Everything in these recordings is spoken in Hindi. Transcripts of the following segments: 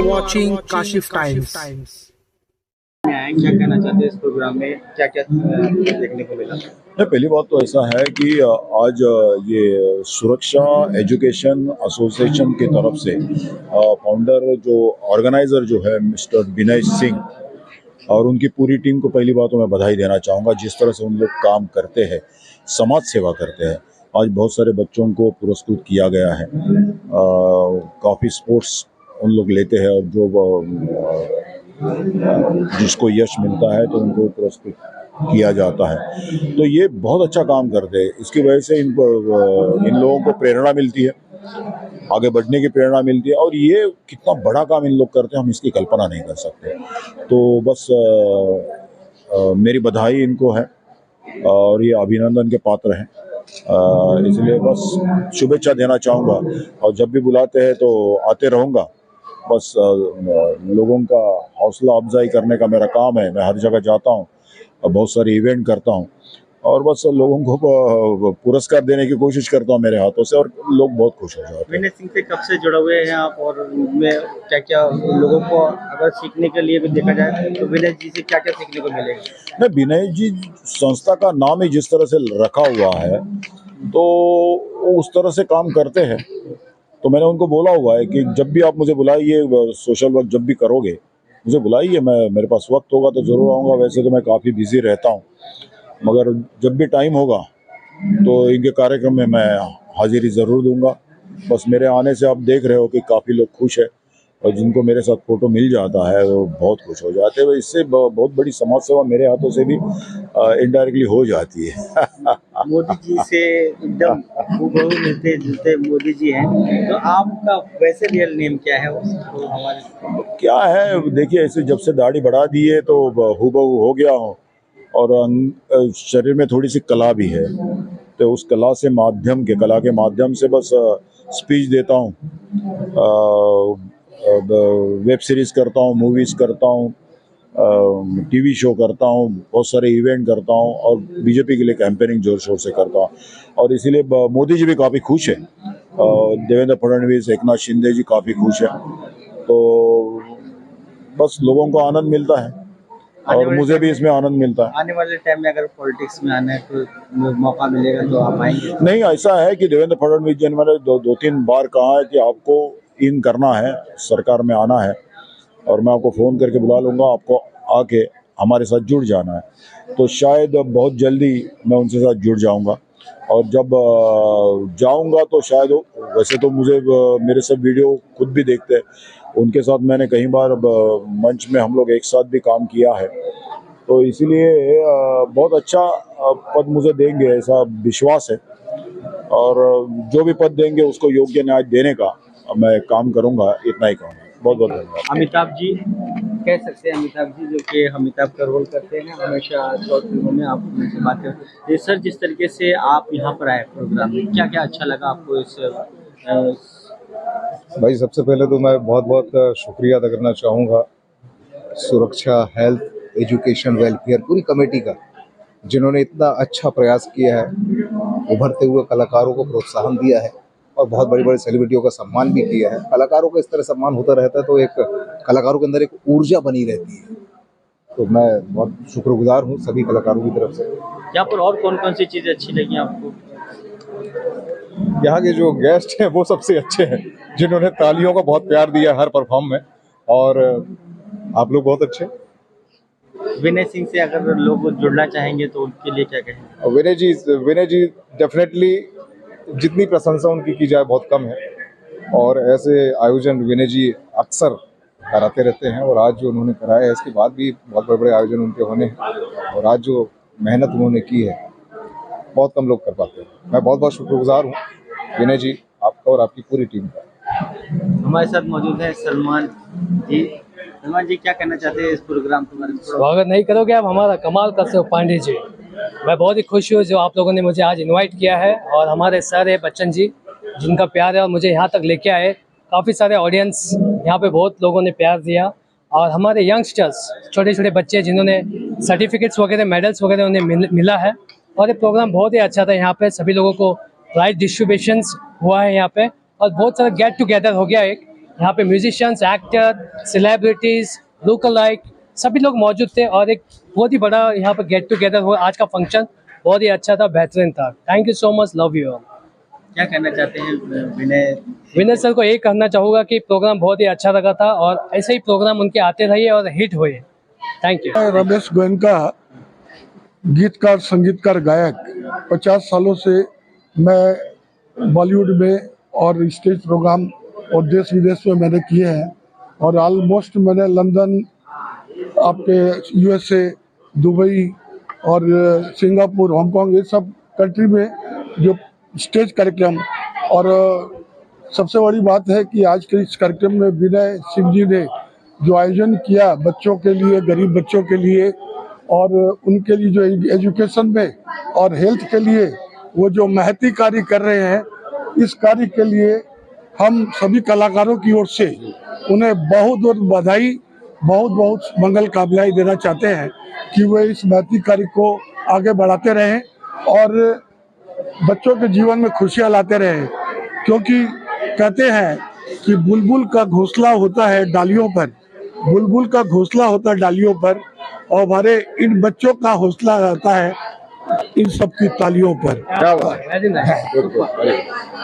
are watching Kashif Times. क्या कहना चाहते हैं इस प्रोग्राम में, क्या क्या देखने को मिला? पहली बात तो ऐसा है कि आज ये सुरक्षा एजुकेशन एसोसिएशन की तरफ से फाउंडर जो ऑर्गेनाइजर जो है मिस्टर विनय सिंह और उनकी पूरी टीम को पहली बात तो मैं बधाई देना चाहूँगा। जिस तरह से उन लोग काम करते हैं, समाज सेवा करते हैं। आज बहुत सारे बच्चों को पुरस्कृत किया गया है, काफ़ी स्पोर्ट्स उन लोग लेते हैं और जो जिसको यश मिलता है तो उनको पुरस्कृत किया जाता है। तो ये बहुत अच्छा काम करते हैं। इसकी वजह से इन लोगों को प्रेरणा मिलती है, आगे बढ़ने की प्रेरणा मिलती है। और ये कितना बड़ा काम इन लोग करते हैं हम इसकी कल्पना नहीं कर सकते। तो बस मेरी बधाई इनको है और ये अभिनंदन के पात्र हैं। इसलिए बस शुभेच्छा देना चाहूँगा और जब भी बुलाते हैं तो आते रहूँगा। बस लोगों का हौसला अफजाई करने का मेरा काम है। मैं हर जगह जाता हूँ, बहुत सारे इवेंट करता हूँ और बस लोगों को पुरस्कार देने की कोशिश करता हूँ मेरे हाथों से और लोग बहुत खुश हो जाते हैं। विनय सिंह से कब से जुड़े हुए हैं आप और उनमें क्या क्या लोगों को अगर सीखने के लिए भी देखा जाए तो विनय जी से क्या क्या सीखने को मिलेगा? नहीं, विनय जी संस्था का नाम ही जिस तरह से रखा हुआ है तो वो उस तरह से काम करते हैं। तो मैंने उनको बोला हुआ है कि जब भी आप मुझे बुलाइए, सोशल वर्क जब भी करोगे मुझे बुलाइए, मेरे पास वक्त होगा तो ज़रूर आऊँगा। वैसे तो मैं काफ़ी बिजी रहता हूँ, मगर जब भी टाइम होगा तो इनके कार्यक्रम में मैं हाजिरी ज़रूर दूंगा। बस मेरे आने से आप देख रहे हो कि काफ़ी लोग खुश है और जिनको मेरे साथ फ़ोटो मिल जाता है वो बहुत खुश हो जाते हैं। इससे बहुत बड़ी समाज सेवा मेरे हाथों से भी इनडायरेक्टली हो जाती है। मोदी जी से एकदम हूबहू मिलते जुलते मोदी जी हैं, तो आपका वैसे रियल नेम क्या है उसको हमारे क्या है, देखिए ऐसे जब से दाढ़ी बढ़ा दी है तो हूबहू हो गया हूँ और शरीर में थोड़ी सी कला भी है। तो उस कला के माध्यम से बस स्पीच देता हूँ, वेब सीरीज़ करता हूँ, मूवीज़ करता हूँ, टीवी शो करता हूँ, बहुत सारे इवेंट करता हूँ और बीजेपी के लिए कैंपेनिंग जोर शोर से करता हूँ। और इसीलिए मोदी जी भी काफ़ी खुश है, देवेंद्र फडणवीस, एकनाथ शिंदे जी काफ़ी खुश है। तो बस लोगों को आनंद मिलता है और मुझे भी इसमें आनंद मिलता है। आने वाले टाइम में अगर पॉलिटिक्स में आना है तो मौका मिलेगा तो आप आएंगे? नहीं, ऐसा है कि देवेंद्र फडणवीस जी ने मैंने दो तीन बार कहा है कि आपको इन करना है, सरकार में आना है और मैं आपको फ़ोन करके बुला लूँगा, आपको आके हमारे साथ जुड़ जाना है। तो शायद बहुत जल्दी मैं उनके साथ जुड़ जाऊँगा और जब जाऊँगा तो शायद वैसे तो मुझे मेरे सब वीडियो खुद भी देखते हैं। उनके साथ मैंने कई बार मंच में हम लोग एक साथ भी काम किया है। तो इसीलिए बहुत अच्छा पद मुझे देंगे ऐसा विश्वास है और जो भी पद देंगे उसको योग्य न्याय देने का मैं काम करूँगा, इतना ही कहूँगा। बहुत बहुत धन्यवाद। अमिताभ जी कह सकते हैं, अमिताभ जी जो कि अमिताभ का रोल करते हैं हमेशा शॉर्ट फिल्मों में, आप उनसे बात करते हैं। सर, जिस तरीके से आप यहाँ पर आए प्रोग्राम में, क्या क्या अच्छा लगा आपको इस भाई सबसे पहले तो मैं बहुत बहुत शुक्रिया अदा करना चाहूँगा सुरक्षा, हेल्थ, एजुकेशन, वेलफेयर पूरी कमेटी का, जिन्होंने इतना अच्छा प्रयास किया है, उभरते हुए कलाकारों को प्रोत्साहन दिया है और बहुत बड़ी बड़ी सेलिब्रिटियों का सम्मान भी किया है। कलाकारों का इस तरह सम्मान होता रहता है तो एक कलाकारों के अंदर एक ऊर्जा बनी रहती है। तो मैं बहुत शुक्रगुजार हूँ सभी कलाकारों की तरफ से। यहाँ पर और कौन कौन सी चीज़ें अच्छी लगी आपको? यहाँ के जो गेस्ट हैं वो सबसे अच्छे हैं, जिन्होंने तालियों का बहुत प्यार दिया हर परफॉर्म में, और आप लोग बहुत अच्छे। विनय सिंह से अगर लोग जुड़ना चाहेंगे तो उनके लिए क्या कहेंगे? विनय जी डेफिनेटली जितनी प्रशंसा उनकी की जाए बहुत कम है और ऐसे आयोजन विनय जी अक्सर कराते रहते हैं और आज जो उन्होंने कराया है इसके बाद भी बहुत बड़े बड़े आयोजन उनके होने हैं और आज जो मेहनत उन्होंने की है बहुत कम लोग कर पाते हैं। मैं बहुत बहुत शुक्रगुजार हूँ विनय जी, आपका और आपकी पूरी टीम का। हमारे साथ मौजूद है सलमान जी। सलमान जी, क्या कहना चाहते हैं इस प्रोग्राम के बारे में? स्वागत नहीं करोगे आप हमारा? कमाल करते हो पांडे जी। मैं बहुत ही खुश हूँ जो आप लोगों ने मुझे आज इनवाइट किया है और हमारे सर है बच्चन जी, जिनका प्यार है और मुझे यहाँ तक लेके आए। काफ़ी सारे ऑडियंस यहाँ पे बहुत लोगों ने प्यार दिया और हमारे यंगस्टर्स, छोटे छोटे बच्चे जिन्होंने सर्टिफिकेट्स वगैरह, मेडल्स वगैरह उन्हें मिला है। और ये प्रोग्राम बहुत ही अच्छा था। यहाँ पे सभी लोगों को प्राइज डिस्ट्रीब्यूशंस हुआ है यहाँ पे और बहुत सारा गेट टुगेदर हो गया एक। यहाँ पे musicians, actor, celebrities, local like सभी लोग मौजूद थे और एक बहुत ही बड़ा यहाँ पे गेट टुगेदर हुआ। आज का फंक्शन बहुत ही अच्छा था, बेहतरीन था। Thank you so much, love you all. क्या कहना चाहते हैं विनय? विनय सर को यही कहना चाहूँगा कि प्रोग्राम बहुत ही अच्छा लगा था और ऐसे ही प्रोग्राम उनके आते रहिए और हिट हुए। Thank you. रमेश गोयनका, गीतकार, संगीतकार, गायक। 50 सालों से मैं बॉलीवुड में और स्टेज प्रोग्राम और देश विदेश में मैंने किए हैं और ऑलमोस्ट मैंने लंदन, आपके यूएसए, दुबई और सिंगापुर, हांगकांग, ये सब कंट्री में जो स्टेज कार्यक्रम। और सबसे बड़ी बात है कि आज के इस कार्यक्रम में विनय सिंह जी ने जो आयोजन किया बच्चों के लिए, गरीब बच्चों के लिए और उनके लिए जो एजुकेशन में और हेल्थ के लिए वो जो महती कार्य कर रहे हैं, इस कार्य के लिए हम सभी कलाकारों की ओर से उन्हें बहुत बहुत बधाई, बहुत बहुत मंगल कामनाएं देना चाहते हैं कि वे इस महती कार्य को आगे बढ़ाते रहें और बच्चों के जीवन में खुशियां लाते रहें। क्योंकि कहते हैं कि बुलबुल का घोंसला होता है डालियों पर, बुलबुल का घोंसला होता है डालियों पर और हमारे इन बच्चों का हौसला रहता है इन सब की तालियों पर।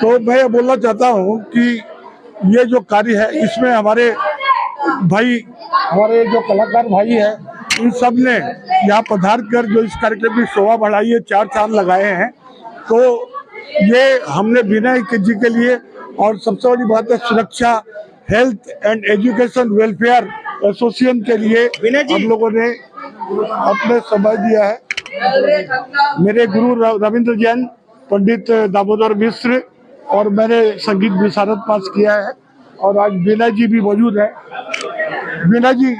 तो मैं ये बोलना चाहता हूँ कि ये जो कार्य है इसमें हमारे भाई, हमारे जो कलाकार भाई हैं, इन सब ने यहाँ पधार कर जो इस कार्यक्रम की शोभा बढ़ाई है, 4 चांद लगाए हैं। तो ये हमने विनय जी के लिए और सबसे बड़ी बात है सुरक्षा, health and education welfare association के लिए हम लोगों ने अपने समय दिया है। मेरे गुरु रविंद्र जैन, पंडित दामोदर मिश्र और मैंने संगीत विशारद पास किया है और आज विनय जी भी मौजूद है। विनय जी